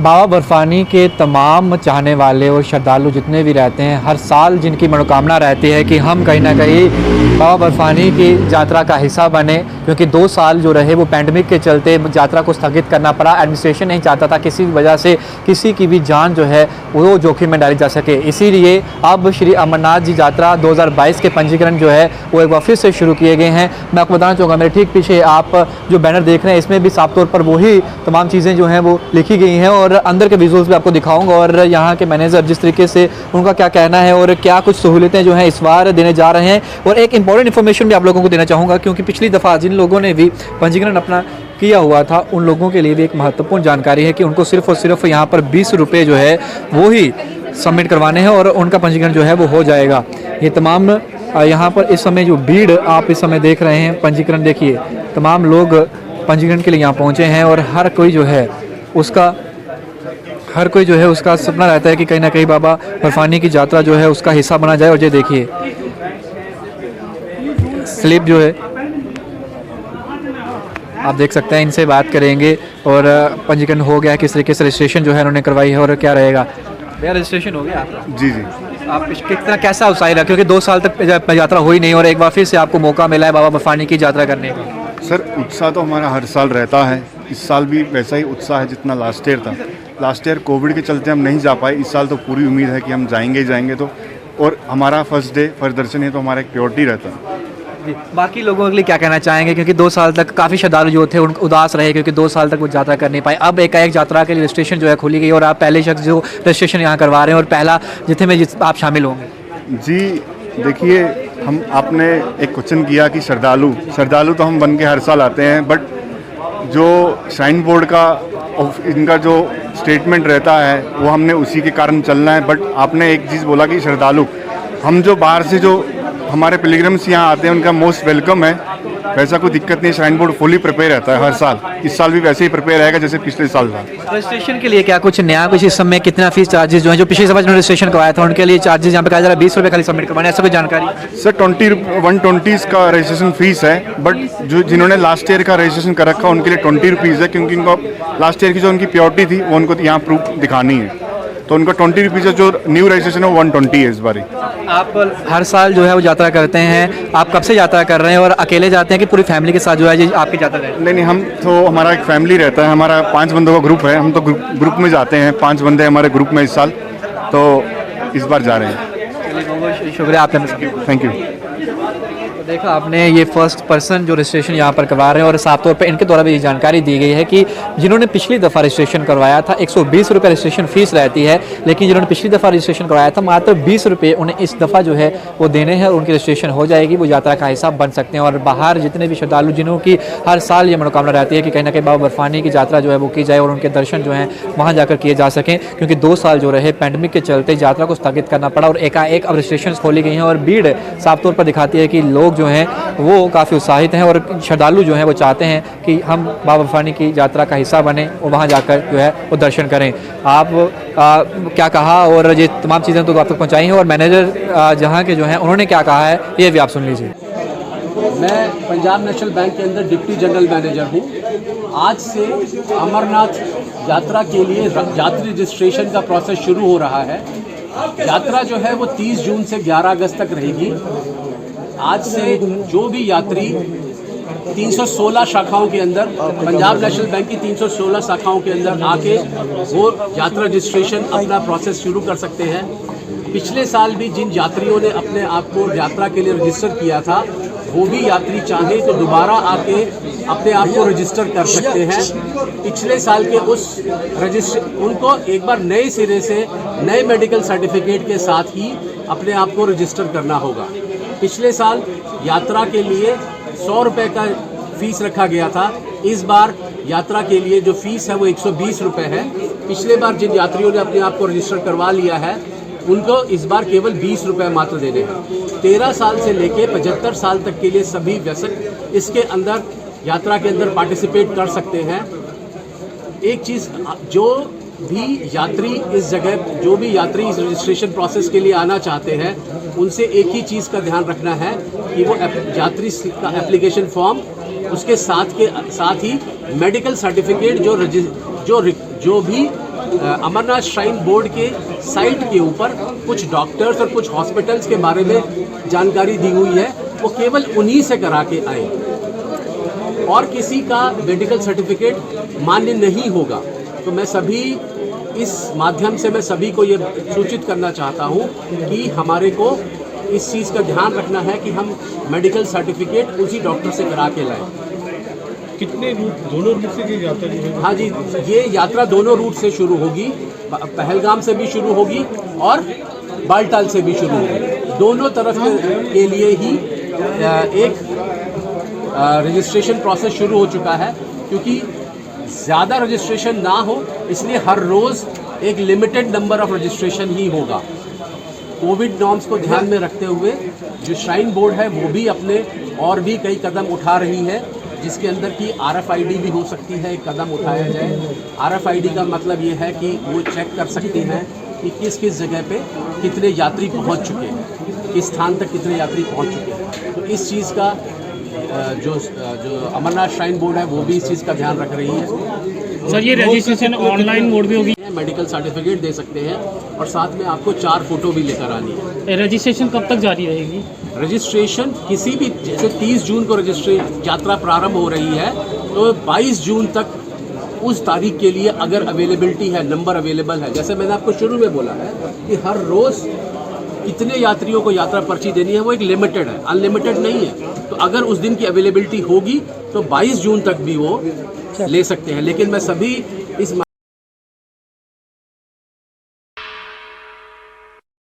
बाबा बर्फानी के तमाम चाहने वाले और श्रद्धालु जितने भी रहते हैं, हर साल जिनकी मनोकामना रहती है कि हम कहीं ना कहीं बाबा बर्फानी की यात्रा का हिस्सा बने, क्योंकि 2 साल जो रहे वो पैंडमिक के चलते यात्रा को स्थगित करना पड़ा। एडमिनिस्ट्रेशन नहीं चाहता था किसी भी वजह से किसी की भी जान जो है वो जोखिम में डाली जा सके। इसीलिए अब श्री अमरनाथ जी यात्रा 2022 के पंजीकरण जो है वो एक बार फिर से शुरू किए गए हैं। मैं आपको बताना चाहूँगा, मेरे ठीक पीछे आप जो बैनर देख रहे हैं इसमें भी साफ तौर पर वही तमाम चीज़ें जो हैं वो लिखी गई हैं और अंदर के विजुअल्स भी आपको दिखाऊंगा और यहाँ के मैनेजर जिस तरीके से उनका क्या कहना है और क्या कुछ सहूलियतें जो हैं इस बार देने जा रहे हैं। और एक इंपॉर्टेंट इन्फॉर्मेशन भी आप लोगों को देना चाहूँगा, क्योंकि पिछली दफ़ा जिन लोगों ने भी पंजीकरण अपना किया हुआ था उन लोगों के लिए भी एक महत्वपूर्ण जानकारी है कि उनको सिर्फ और सिर्फ यहाँ पर 20 रुपये जो है वो ही सबमिट करवाने हैं और उनका पंजीकरण जो है वो हो जाएगा। ये तमाम यहाँ पर इस समय जो भीड़ आप इस समय देख रहे हैं, पंजीकरण देखिए, तमाम लोग पंजीकरण के लिए यहाँ पहुँचे हैं और हर कोई जो है उसका सपना रहता है कि कहीं ना कहीं बाबा बर्फानी की यात्रा जो है उसका हिस्सा बना जाए। और ये देखिए स्लिप जो है आप देख सकते हैं, इनसे बात करेंगे और पंजीकरण हो गया, किस तरीके से रजिस्ट्रेशन जो है उन्होंने करवाई है और क्या रहेगा। भैया रजिस्ट्रेशन हो गया? जी जी। आप कितना कैसा उत्साही रहा, क्योंकि 2 साल तक यात्रा हुई नहीं और एक बार फिर से आपको मौका मिला है बाबा बर्फानी की यात्रा करने का? सर उत्साह तो हमारा हर साल रहता है, इस साल भी वैसा ही उत्साह है जितना लास्ट ईयर था। लास्ट ईयर कोविड के चलते हम नहीं जा पाए, इस साल तो पूरी उम्मीद है कि हम जाएंगे ही जाएंगे। तो और हमारा फर्स्ट डे फर्स्ट दर्शन है तो हमारा एक प्योरिटी रहता है। बाकी लोगों के लिए क्या कहना चाहेंगे, क्योंकि 2 साल तक काफ़ी श्रद्धालु जो थे उन उदास रहे क्योंकि 2 साल तक वो यात्रा कर नहीं पाए। अब एकाएक यात्रा के लिए रजिस्ट्रेशन जो है खोली गई और आप पहले शख्स जो रजिस्ट्रेशन यहाँ करवा रहे हैं और पहला जितने में आप शामिल होंगे। जी देखिए, आपने एक क्वेश्चन किया कि श्रद्धालु तो हम बन के हर साल आते हैं, बट जो श्राइन बोर्ड का इनका जो स्टेटमेंट रहता है वो हमने उसी के कारण चलना है। बट आपने एक चीज़ बोला कि श्रद्धालु, हम जो बाहर से जो हमारे पिलग्रिम्स यहाँ आते हैं उनका मोस्ट वेलकम है, वैसा कोई दिक्कत नहीं। श्राइन बोर्ड फुली प्रिपेयर रहता है हर साल, इस साल भी वैसे ही प्रिपेयर रहेगा जैसे पिछले साल था। रजिस्ट्रेशन के लिए क्या कुछ नया कुछ इस समय कितना फीस चार्जेस जो है, जो पिछले समय रजिस्ट्रेशन करवाया था उनके लिए चार्जेस यहाँ पे कहा जा रहा है 20 रुपये खाली सबमिट करवाने, ऐसा कोई जानकारी? सर 120 का रजिस्ट्रेशन फीस है, बट जो जिन्होंने लास्ट ईयर का रजिस्ट्रेशन कर रखा उनके लिए 20 रुपीज़ है, क्योंकि उनको लास्ट ईयर की जो उनकी प्योरिटी थी वो उनको यहाँ प्रूफ दिखानी है, तो उनका 20 रुपीज़ है। जो न्यू रजिस्ट्रेशन है वो 120 है इस बारी। आप हर साल जो है वो यात्रा करते हैं, आप कब से यात्रा कर रहे हैं और अकेले जाते हैं कि पूरी फैमिली के साथ जो है ये आपकी यात्रा रहती है? नहीं, हम तो हमारा एक फैमिली रहता है, हमारा 5 बंदों का ग्रुप है, हम तो ग्रुप में जाते हैं। 5 बंदे हमारे ग्रुप में इस साल, तो इस बार जा रहे हैं। बहुत शुक्रिया आपने, थैंक यू। तो देखा आपने, ये फर्स्ट पर्सन जो रजिस्ट्रेशन यहाँ पर करवा रहे हैं और साफ तौर पे इनके द्वारा भी ये जानकारी दी गई है कि जिन्होंने पिछली दफ़ा रजिस्ट्रेशन करवाया था 120 रुपये रजिस्ट्रेशन फ़ीस रहती है, लेकिन जिन्होंने पिछली दफ़ा रजिस्ट्रेशन करवाया था मात्र 20 रुपये उन्हें इस दफ़ा जो है वो देने हैं और उनकी रजिस्ट्रेशन हो जाएगी, वो यात्रा का हिस्सा बन सकते हैं। और बाहर जितने भी श्रद्धालु जिन्हों की हर साल ये मनोकामना रहती है कि कहीं ना कहीं बाबा बर्फानी की यात्रा जो है वो की जाए और उनके दर्शन जो हैं वहाँ जाकर किए जा सकें, क्योंकि 2 साल जो रहे पैंडमिक के चलते यात्रा को स्थगित करना पड़ा और एकाएक अब रजिस्ट्रेशन खोली गई हैं और भीड़ साफ तौर पर दिखाती है कि लोग जो हैं वो काफ़ी उत्साहित हैं और श्रद्धालु जो हैं वो चाहते हैं कि हम बाबा बर्फानी की यात्रा का हिस्सा बने और वहाँ जाकर जो है वो दर्शन करें। आप क्या कहा और ये तमाम चीज़ें तो आप तक पहुँचाई हैं और मैनेजर जहाँ के जो हैं उन्होंने क्या कहा है ये भी आप सुन लीजिए। मैं पंजाब नेशनल बैंक के अंदर डिप्टी जनरल मैनेजर हूँ। आज से अमरनाथ यात्रा के लिए यात्री रजिस्ट्रेशन का प्रोसेस शुरू हो रहा है। यात्रा जो है वो 30 जून से 11 अगस्त तक रहेगी। आज से जो भी यात्री 316 शाखाओं के अंदर, पंजाब नेशनल बैंक की 316 शाखाओं के अंदर आके वो यात्रा रजिस्ट्रेशन अपना प्रोसेस शुरू कर सकते हैं। पिछले साल भी जिन यात्रियों ने अपने आप को यात्रा के लिए रजिस्टर किया था वो भी यात्री चाहे तो दोबारा आके अपने आप को रजिस्टर कर सकते हैं। पिछले साल के उनको एक बार नए सिरे से नए मेडिकल सर्टिफिकेट के साथ ही अपने आप को रजिस्टर करना होगा। पिछले साल यात्रा के लिए 100 रुपये का फ़ीस रखा गया था, इस बार यात्रा के लिए जो फ़ीस है वो 120 रुपये है। पिछले बार जिन यात्रियों ने अपने आप को रजिस्टर करवा लिया है उनको इस बार केवल 20 रुपये मात्र देने हैं। 13 साल से लेके 75 साल तक के लिए सभी वयस्क इसके अंदर यात्रा के अंदर पार्टिसिपेट कर सकते हैं। एक चीज़, जो भी यात्री इस इस रजिस्ट्रेशन प्रोसेस के लिए आना चाहते हैं उनसे एक ही चीज़ का ध्यान रखना है कि वो यात्री का एप्लीकेशन फॉर्म, उसके साथ ही मेडिकल सर्टिफिकेट जो भी अमरनाथ श्राइन बोर्ड के साइट के ऊपर कुछ डॉक्टर्स और कुछ हॉस्पिटल्स के बारे में जानकारी दी हुई है, वो केवल उन्हीं से करा के आए और किसी का मेडिकल सर्टिफिकेट मान्य नहीं होगा। तो मैं सभी इस माध्यम से मैं सभी को ये सूचित करना चाहता हूँ कि हमारे को इस चीज़ का ध्यान रखना है कि हम मेडिकल सर्टिफिकेट उसी डॉक्टर से करा के लाएं। कितने रूट, दोनों रूट से की यात्रा जो है? हाँ जी, ये यात्रा दोनों रूट से शुरू होगी, पहलगाम से भी शुरू होगी और बालटाल से भी शुरू होगी। दोनों तरफ के लिए ही एक रजिस्ट्रेशन प्रोसेस शुरू हो चुका है, क्योंकि ज़्यादा रजिस्ट्रेशन ना हो इसलिए हर रोज़ एक लिमिटेड नंबर ऑफ रजिस्ट्रेशन ही होगा। कोविड नॉर्म्स को ध्यान में रखते हुए जो श्राइन बोर्ड है वो भी अपने और भी कई कदम उठा रही है, जिसके अंदर की RFID भी हो सकती है, एक कदम उठाया जाए। RFID का मतलब ये है कि वो चेक कर सकती हैं कि किस किस जगह पे कितने यात्री पहुंच चुके हैं, किस स्थान तक कितने यात्री पहुंच चुके हैं। तो इस चीज़ का जो अमरनाथ श्राइन बोर्ड है वो भी इस चीज़ का ध्यान रख रही है। सर, ये रजिस्ट्रेशन ऑनलाइन मोड भी होगी? मेडिकल सर्टिफिकेट दे सकते हैं और साथ में आपको 4 फोटो भी लेकर आनी है। रजिस्ट्रेशन कब तक जारी रहेगी? रजिस्ट्रेशन किसी भी, जैसे 30 जून को यात्रा प्रारंभ हो रही है, तो 22 जून तक उस तारीख के लिए अगर अवेलेबिलिटी है, नंबर अवेलेबल है, जैसे मैंने आपको शुरू में बोला है कि हर रोज़ कितने यात्रियों को यात्रा पर्ची देनी है, वो एक लिमिटेड है, अनलिमिटेड नहीं है। तो अगर उस दिन की अवेलेबिलिटी होगी तो 22 जून तक भी वो ले सकते हैं। लेकिन मैं सभी इस